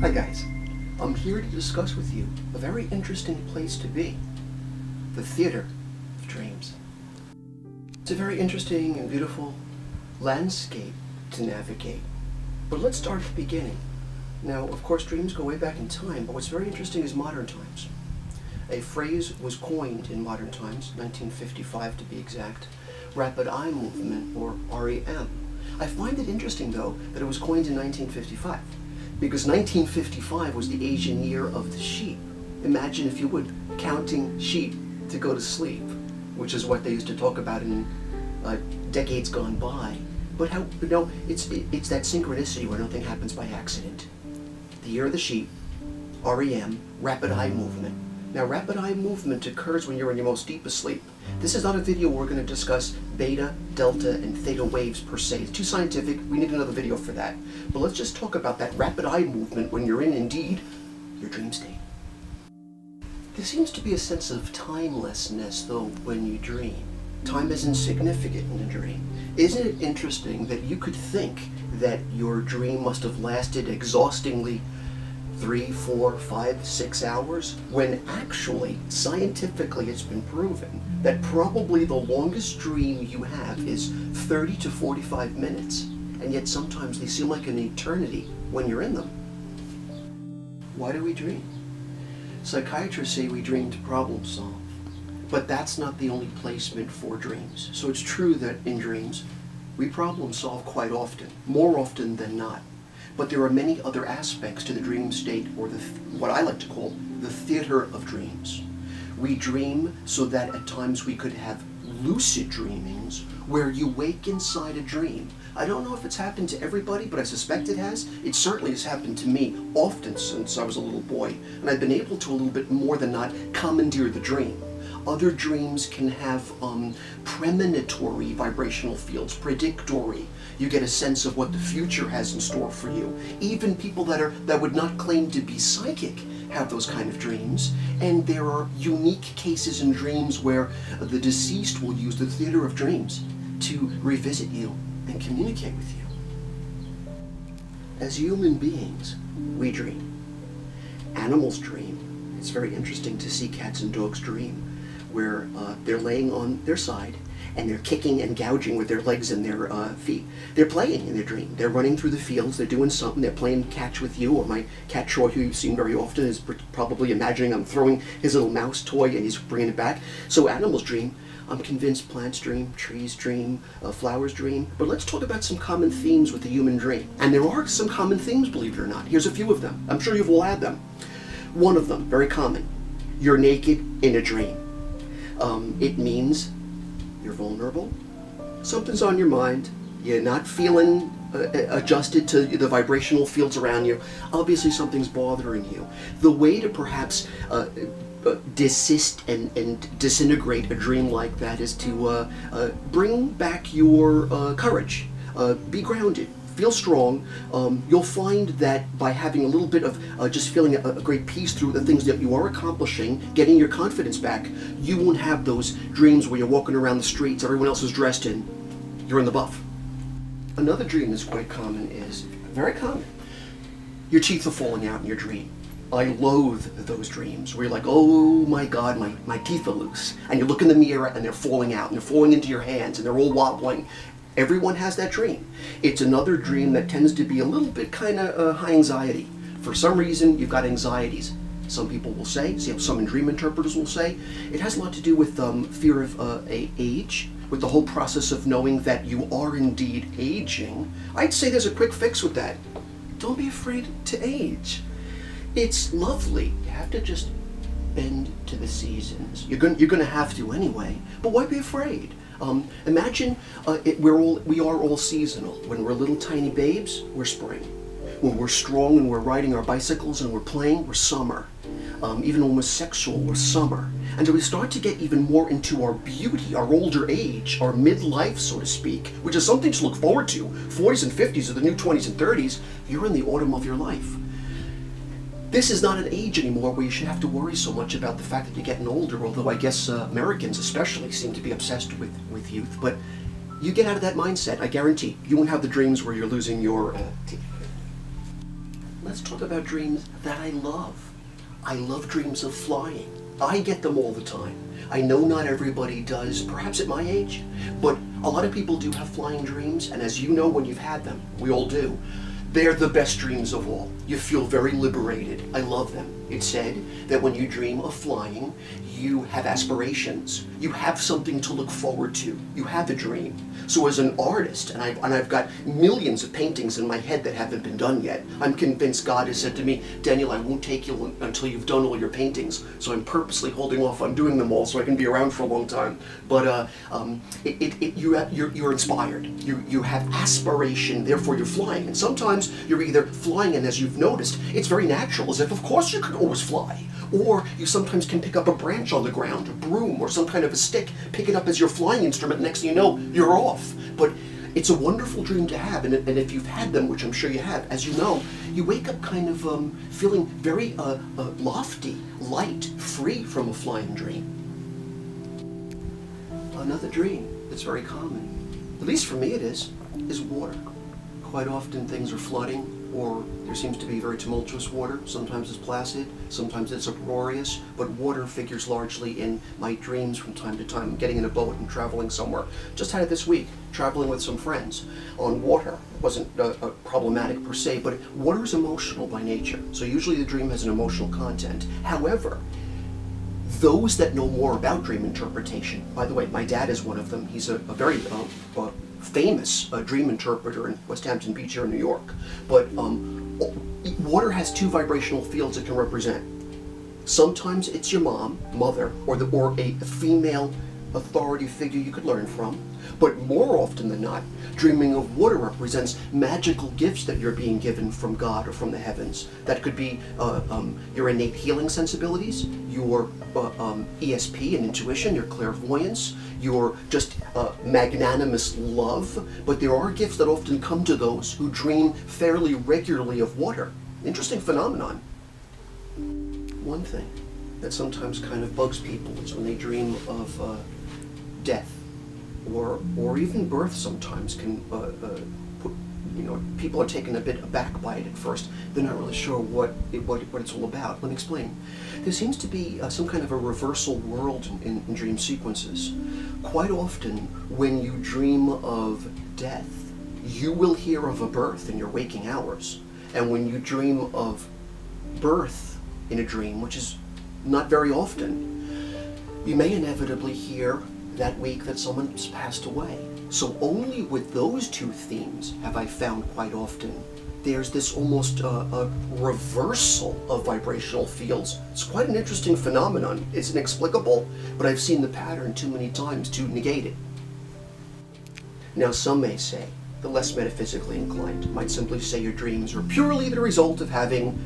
Hi guys, I'm here to discuss with you a very interesting place to be, the theater of dreams. It's a very interesting and beautiful landscape to navigate, but let's start at the beginning. Now, of course, dreams go way back in time, but what's very interesting is modern times. A phrase was coined in modern times, 1955 to be exact, rapid eye movement, or REM. I find it interesting, though, that it was coined in 1955, because 1955 was the Asian year of the sheep. Imagine, if you would, counting sheep to go to sleep, which is what they used to talk about in decades gone by. But it's that synchronicity where nothing happens by accident. The year of the sheep, REM, rapid eye movement. Now, rapid eye movement occurs when you're in your most deepest sleep. This is not a video where we're going to discuss beta, delta, and theta waves per se. It's too scientific. We need another video for that. But let's just talk about that rapid eye movement when you're in, indeed, your dream state. There seems to be a sense of timelessness, though, when you dream. Time is insignificant in a dream. Isn't it interesting that you could think that your dream must have lasted exhaustingly 3, 4, 5, 6 hours, when actually, scientifically, it's been proven that probably the longest dream you have is 30 to 45 minutes, and yet sometimes they seem like an eternity when you're in them. Why do we dream? Psychiatrists say we dream to problem solve, but that's not the only placement for dreams. So it's true that in dreams, we problem solve quite often, more often than not. But there are many other aspects to the dream state, or what I like to call the theater of dreams. We dream so that at times we could have lucid dreamings where you wake inside a dream. I don't know if it's happened to everybody, but I suspect it has. It certainly has happened to me often since I was a little boy, and I've been able to a little bit more than not commandeer the dream. Other dreams can have premonitory vibrational fields, predictory. You get a sense of what the future has in store for you. Even people that would not claim to be psychic have those kind of dreams. And there are unique cases in dreams where the deceased will use the theater of dreams to revisit you and communicate with you. As human beings, we dream. Animals dream. It's very interesting to see cats and dogs dream, where they're laying on their side and they're kicking and gouging with their legs and their feet. They're playing in their dream. They're running through the fields, they're doing something, they're playing catch with you, or my cat Troy, who you've seen very often, is probably imagining I'm throwing his little mouse toy and he's bringing it back. So animals dream. I'm convinced plants dream, trees dream, flowers dream. But let's talk about some common themes with the human dream. And there are some common themes, believe it or not. Here's a few of them. I'm sure you've all had them. One of them, very common. You're naked in a dream. It means you're vulnerable, something's on your mind, you're not feeling adjusted to the vibrational fields around you, obviously something's bothering you. The way to perhaps desist and disintegrate a dream like that is to bring back your courage, be grounded. Feel strong. You'll find that by having a little bit of just feeling a great peace through the things that you are accomplishing, getting your confidence back, you won't have those dreams where you're walking around the streets, everyone else is dressed in, you're in the buff. Another dream that's quite common is, very common, your teeth are falling out in your dream. I loathe those dreams where you're like, oh my God, my teeth are loose. And you look in the mirror and they're falling out and they're falling into your hands and they're all wobbling. Everyone has that dream. It's another dream that tends to be a little bit kind of high anxiety. For some reason, you've got anxieties. Some people will say, some dream interpreters will say, it has a lot to do with fear of age, with the whole process of knowing that you are indeed aging. I'd say there's a quick fix with that. Don't be afraid to age. It's lovely. You have to just bend to the seasons. You're going to have to anyway, but why be afraid? Imagine we are all seasonal. When we're little tiny babes, we're spring. When we're strong and we're riding our bicycles and we're playing, we're summer. Even when we're sexual, we're summer. And so we start to get even more into our beauty, our older age, our midlife, so to speak, which is something to look forward to. 40s and 50s are the new 20s and 30s. You're in the autumn of your life. This is not an age anymore where you should have to worry so much about the fact that you're getting older, although I guess Americans especially seem to be obsessed with youth. But you get out of that mindset, I guarantee. You won't have the dreams where you're losing your teeth. let's talk about dreams that I love. I love dreams of flying. I get them all the time. I know not everybody does, perhaps at my age, but a lot of people do have flying dreams, and as you know when you've had them, we all do, they're the best dreams of all. You feel very liberated. I love them. It's said that when you dream of flying, you have aspirations. You have something to look forward to. You have a dream. So as an artist, and I've got millions of paintings in my head that haven't been done yet, I'm convinced God has said to me, Daniel, I won't take you until you've done all your paintings. So I'm purposely holding off on doing them all so I can be around for a long time. But you're inspired. You have aspiration, therefore you're flying. And sometimes you're either flying, and as you've noticed, it's very natural, as if of course you could always fly. Or you sometimes can pick up a branch on the ground, a broom, or some kind of a stick, pick it up as your flying instrument, next thing you know, you're off. But it's a wonderful dream to have, and if you've had them, which I'm sure you have, as you know, you wake up kind of feeling very lofty, light, free from a flying dream. Another dream that's very common, at least for me it is water. Quite often things are flooding, or there seems to be very tumultuous water. Sometimes it's placid, sometimes it's uproarious, but water figures largely in my dreams from time to time. I'm getting in a boat and traveling somewhere. Just had it this week, traveling with some friends on water. It wasn't problematic per se, but water is emotional by nature, so usually the dream has an emotional content. However, those that know more about dream interpretation, by the way, my dad is one of them. He's a very famous dream interpreter in West Hampton Beach here in New York. But water has two vibrational fields it can represent. Sometimes it's your mother, or a female authority figure you could learn from. But more often than not, dreaming of water represents magical gifts that you're being given from God or from the heavens. That could be your innate healing sensibilities, your ESP and intuition, your clairvoyance, your just magnanimous love. But there are gifts that often come to those who dream fairly regularly of water. Interesting phenomenon. One thing that sometimes kind of bugs people is when they dream of death. Or even birth sometimes can put, people are taken a bit aback by it at first. They're not really sure what it's all about. Let me explain. There seems to be some kind of a reversal world in dream sequences. Quite often, when you dream of death, you will hear of a birth in your waking hours. And when you dream of birth in a dream, which is not very often, you may inevitably hear that week that someone's passed away. So only with those two themes have I found quite often there's this almost a reversal of vibrational fields. It's quite an interesting phenomenon. It's inexplicable, but I've seen the pattern too many times to negate it. Now some may say, the less metaphysically inclined might simply say your dreams are purely the result of having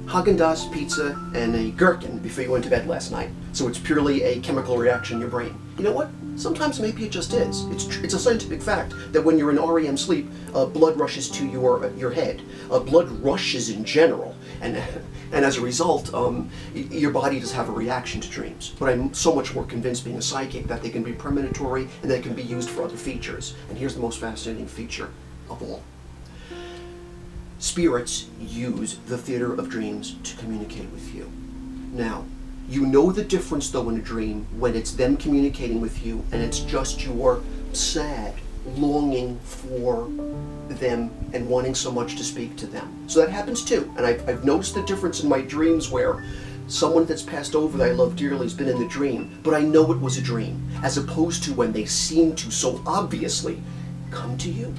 Haagen-Dazs pizza and a gherkin before you went to bed last night. So it's purely a chemical reaction in your brain. You know what? Sometimes maybe it just is. It's a scientific fact that when you're in REM sleep, blood rushes to your head. Blood rushes in general, and as a result, your body does have a reaction to dreams. But I'm so much more convinced, being a psychic, that they can be premonitory and they can be used for other features. And here's the most fascinating feature of all. Spirits use the theater of dreams to communicate with you. Now, you know the difference, though, in a dream when it's them communicating with you and it's just your sad longing for them and wanting so much to speak to them. So that happens too. And I've noticed the difference in my dreams where someone that's passed over that I love dearly has been in the dream, but I know it was a dream, as opposed to when they seem to so obviously come to you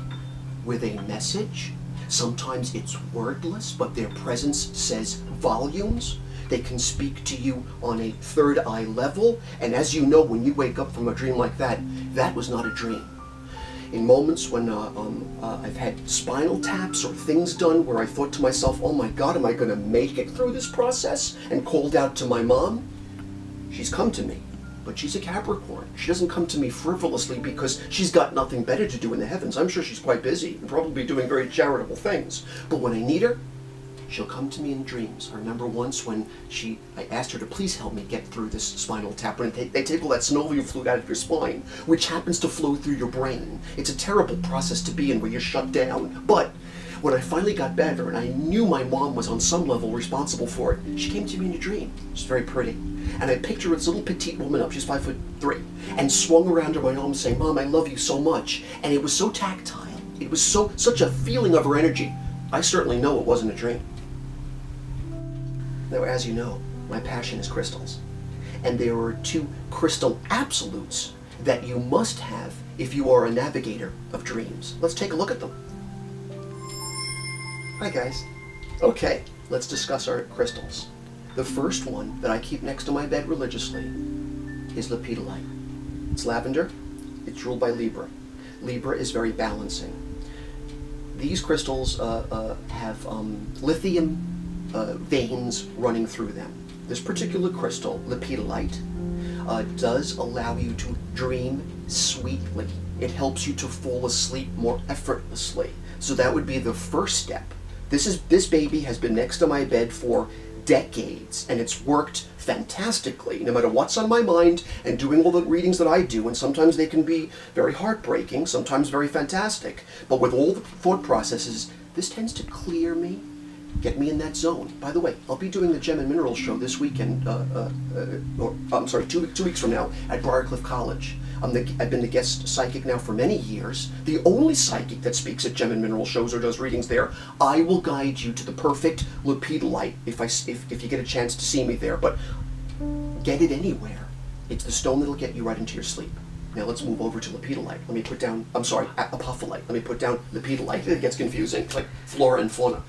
with a message. Sometimes it's wordless, but their presence says volumes. They can speak to you on a third eye level, and as you know, when you wake up from a dream like that, that was not a dream. In moments when I've had spinal taps or things done where I thought to myself, oh my God, am I going to make it through this process? And called out to my mom, she's come to me. But she's a Capricorn. She doesn't come to me frivolously because she's got nothing better to do in the heavens. I'm sure she's quite busy and probably doing very charitable things. But when I need her, she'll come to me in dreams. I remember once when I asked her to please help me get through this spinal tap. When they take all that synovial fluid out of your spine, which happens to flow through your brain. It's a terrible process to be in where you're shut down. But when I finally got better and I knew my mom was on some level responsible for it, she came to me in a dream. She's very pretty. And I picked her, this little petite woman up, she's 5'3", and swung around her my arm saying, "Mom, I love you so much." And it was so tactile. It was such a feeling of her energy. I certainly know it wasn't a dream. Now, as you know, my passion is crystals. And there are 2 crystal absolutes that you must have if you are a navigator of dreams. Let's take a look at them. Hi guys. Okay, let's discuss our crystals. The first one that I keep next to my bed religiously is lepidolite. It's lavender. It's ruled by Libra. Libra is very balancing. These crystals have lithium veins running through them. This particular crystal, lepidolite, does allow you to dream sweetly. It helps you to fall asleep more effortlessly. So that would be the first step. This baby has been next to my bed for decades, and it's worked fantastically, no matter what's on my mind, and doing all the readings that I do, and sometimes they can be very heartbreaking, sometimes very fantastic, but with all the thought processes, this tends to clear me, get me in that zone. By the way, I'll be doing the Gem and Mineral show this weekend, I'm sorry, two weeks from now at Briarcliff College. I've been the guest psychic now for many years, the only psychic that speaks at Gem and Mineral shows or does readings there. I will guide you to the perfect lepidolite if you get a chance to see me there, but get it anywhere. It's the stone that'll get you right into your sleep. Now let's move over to lepidolite. Let me put down, I'm sorry, apophyllite. Let me put down lepidolite. It gets confusing. It's like flora and fauna.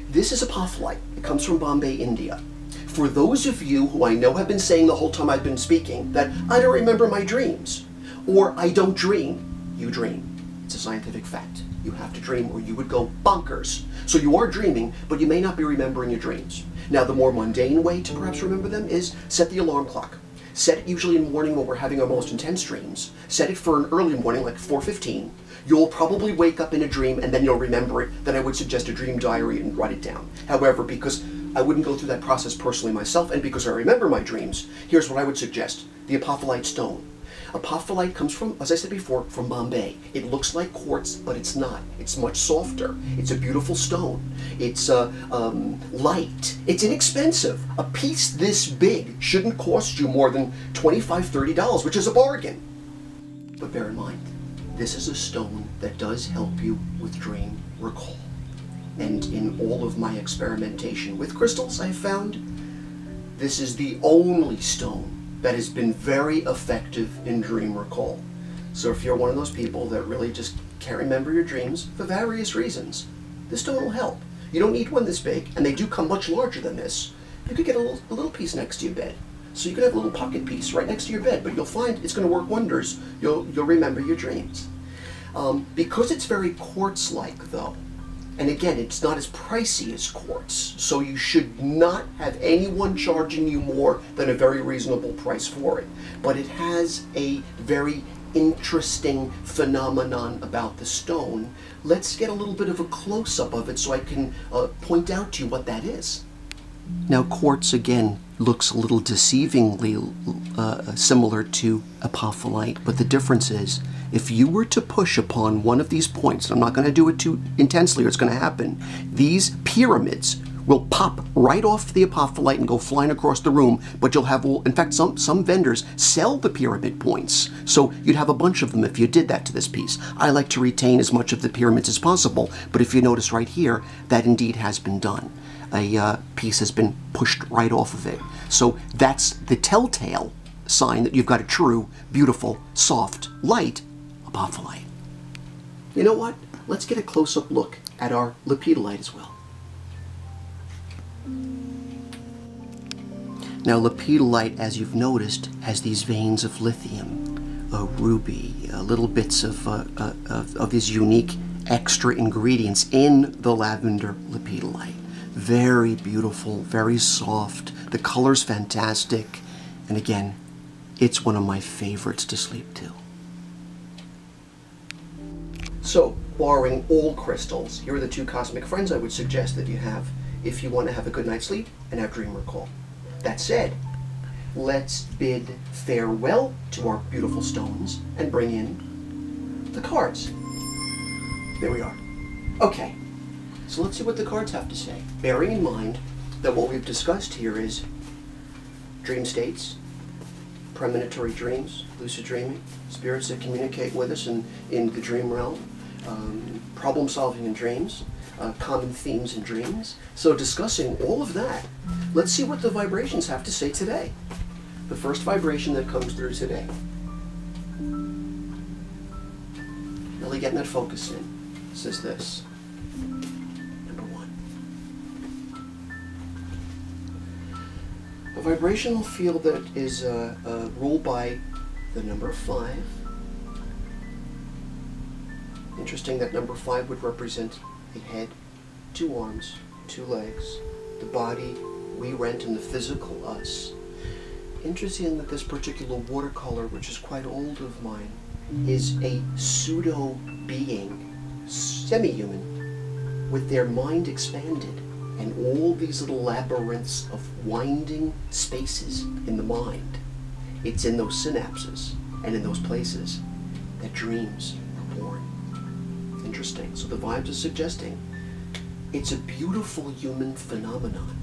This is apophyllite. It comes from Bombay, India. For those of you who I know have been saying the whole time I've been speaking that I don't remember my dreams, or I don't dream, you dream. It's a scientific fact. You have to dream or you would go bonkers. So you are dreaming, but you may not be remembering your dreams. Now the more mundane way to perhaps remember them is set the alarm clock. Set it usually in the morning when we're having our most intense dreams. Set it for an early morning, like 4:15. You'll probably wake up in a dream and then you'll remember it. Then I would suggest a dream diary and write it down. However, because I wouldn't go through that process personally myself, and because I remember my dreams, here's what I would suggest. The apophyllite stone. Apophyllite comes from, as I said before, from Bombay. It looks like quartz, but it's not. It's much softer. It's a beautiful stone. It's light. It's inexpensive. A piece this big shouldn't cost you more than $25, $30, which is a bargain. But bear in mind, this is a stone that does help you with dream recall. And in all of my experimentation with crystals, I've found this is the only stone that has been very effective in dream recall. So if you're one of those people that really just can't remember your dreams for various reasons, this stone will help. You don't need one this big, and they do come much larger than this. You could get a little piece next to your bed. So you can have a little pocket piece right next to your bed, but you'll find it's going to work wonders. You'll remember your dreams. Because it's very quartz-like, though, and again, it's not as pricey as quartz, so you should not have anyone charging you more than a very reasonable price for it. But it has a very interesting phenomenon about the stone. Let's get a little bit of a close-up of it so I can point out to you what that is. Now, quartz, again, looks a little deceivingly similar to apophyllite, but the difference is, if you were to push upon one of these points, and I'm not going to do it too intensely or it's going to happen, these pyramids will pop right off the apophyllite and go flying across the room, but you'll have, in fact, some vendors sell the pyramid points, so you'd have a bunch of them if you did that to this piece. I like to retain as much of the pyramids as possible, but if you notice right here, that indeed has been done. A piece has been pushed right off of it. So that's the telltale sign that you've got a true, beautiful, soft, light apophyllite. You know what? Let's get a close-up look at our lepidolite as well. Now, lepidolite, as you've noticed, has these veins of lithium, ruby, little bits of these unique extra ingredients in the lavender lepidolite. Very beautiful, very soft. The color's fantastic. And again, it's one of my favorites to sleep to. So, barring all crystals, here are the 2 cosmic friends I would suggest that you have if you want to have a good night's sleep and have dream recall. That said, let's bid farewell to our beautiful stones and bring in the cards. There we are. Okay, so let's see what the cards have to say. Bearing in mind that what we've discussed here is dream states, premonitory dreams, lucid dreaming, spirits that communicate with us in the dream realm, problem solving in dreams, common themes in dreams. So discussing all of that, let's see what the vibrations have to say today. The first vibration that comes through today. Really getting that focus in. Says this. Number 1. A vibrational field that is ruled by the number 5. Interesting that number 5 would represent a head, 2 arms, 2 legs, the body we rent and the physical us. Interesting that this particular watercolor, which is quite old of mine, is a pseudo-being, semi-human, with their mind expanded and all these little labyrinths of winding spaces in the mind. It's in those synapses and in those places that dreams are born. Interesting. So the vibes are suggesting it's a beautiful human phenomenon.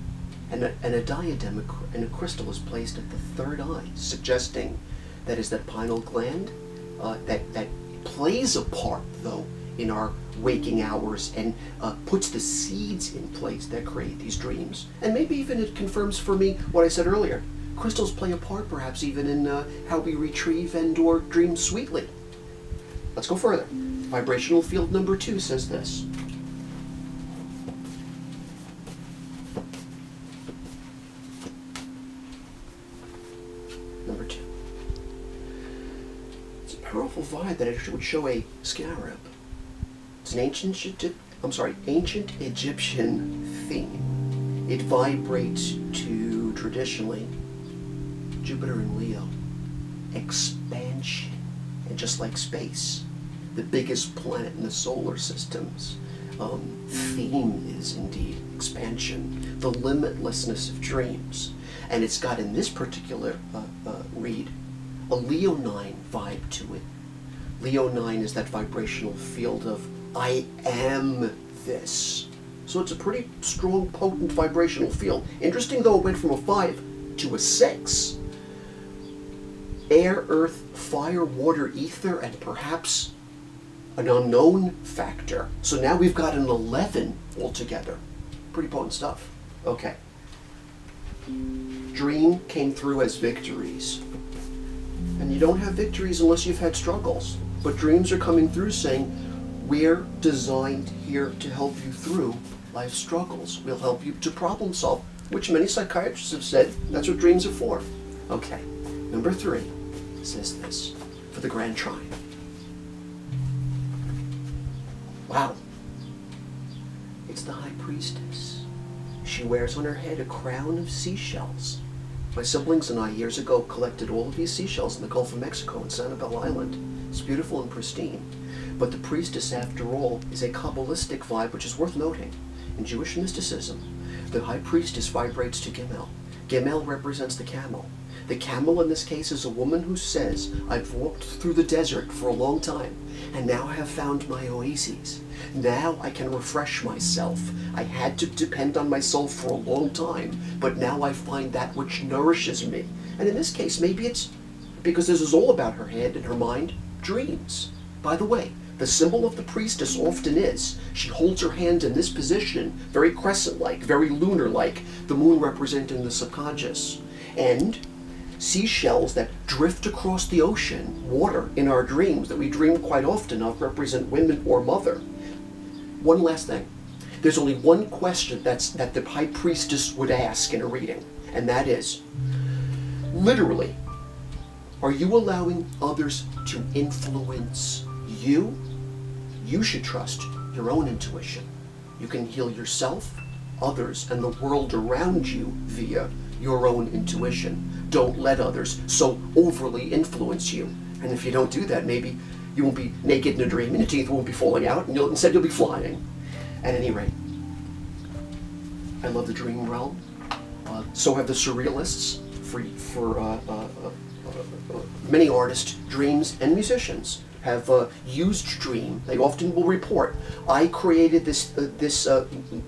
And a diadem and a crystal is placed at the third eye, suggesting that is that pineal gland that plays a part, though, in our waking hours and puts the seeds in place that create these dreams. And maybe even it confirms for me what I said earlier. Crystals play a part, perhaps, even in how we retrieve and or dream sweetly. Let's go further. Vibrational field number 2 says this. Number 2. It's a powerful vibe that actually would show a scarab. It's an ancient Egyptian theme. It vibrates to, traditionally, Jupiter and Leo. Expansion. And just like space, the biggest planet in the solar system's theme is indeed expansion, the limitlessness of dreams. And it's got, in this particular read, a Leonine vibe to it. Leonine is that vibrational field of I am this. So it's a pretty strong, potent vibrational field. Interesting though, it went from a 5 to a 6. Air, earth, fire, water, ether, and perhaps an unknown factor. So now we've got an 11 altogether. Pretty potent stuff. Okay. Dream came through as victories. And you don't have victories unless you've had struggles. But dreams are coming through saying, we're designed here to help you through life's struggles. We'll help you to problem solve, which many psychiatrists have said that's what dreams are for. Okay. Number 3 says this for the grand trine. Wow. It's the High Priestess. She wears on her head a crown of seashells. My siblings and I years ago collected all of these seashells in the Gulf of Mexico in Sanibel Island. It's beautiful and pristine. But the priestess, after all, is a Kabbalistic vibe, which is worth noting. In Jewish mysticism, the High Priestess vibrates to Gimel. Gimel represents the camel. The camel in this case is a woman who says, I've walked through the desert for a long time, and now I have found my oases. Now I can refresh myself. I had to depend on myself for a long time, but now I find that which nourishes me. And in this case, maybe it's because this is all about her head and her mind, dreams. By the way, the symbol of the priestess often is, she holds her hand in this position, very crescent-like, very lunar-like, the moon representing the subconscious. And seashells that drift across the ocean, water in our dreams that we dream quite often of, represent women or mother. One last thing. There's only one question that the High Priestess would ask in a reading, and that is, literally, are you allowing others to influence you? You should trust your own intuition. You can heal yourself, others, and the world around you via your own intuition. Don't let others so overly influence you. And if you don't do that, maybe you won't be naked in a dream and your teeth won't be falling out, and instead you'll be flying. At any rate, I love the dream realm. So have the surrealists. For many artists, dreams, and musicians. have used dream, they often will report, I created this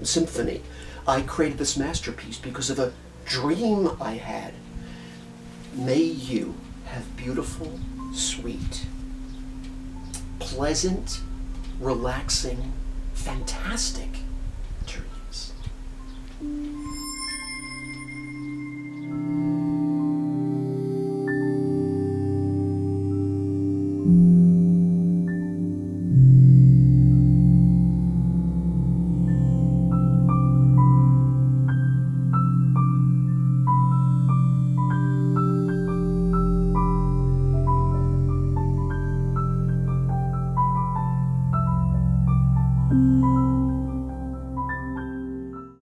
symphony, I created this masterpiece because of a dream I had. May you have beautiful, sweet, pleasant, relaxing, fantastic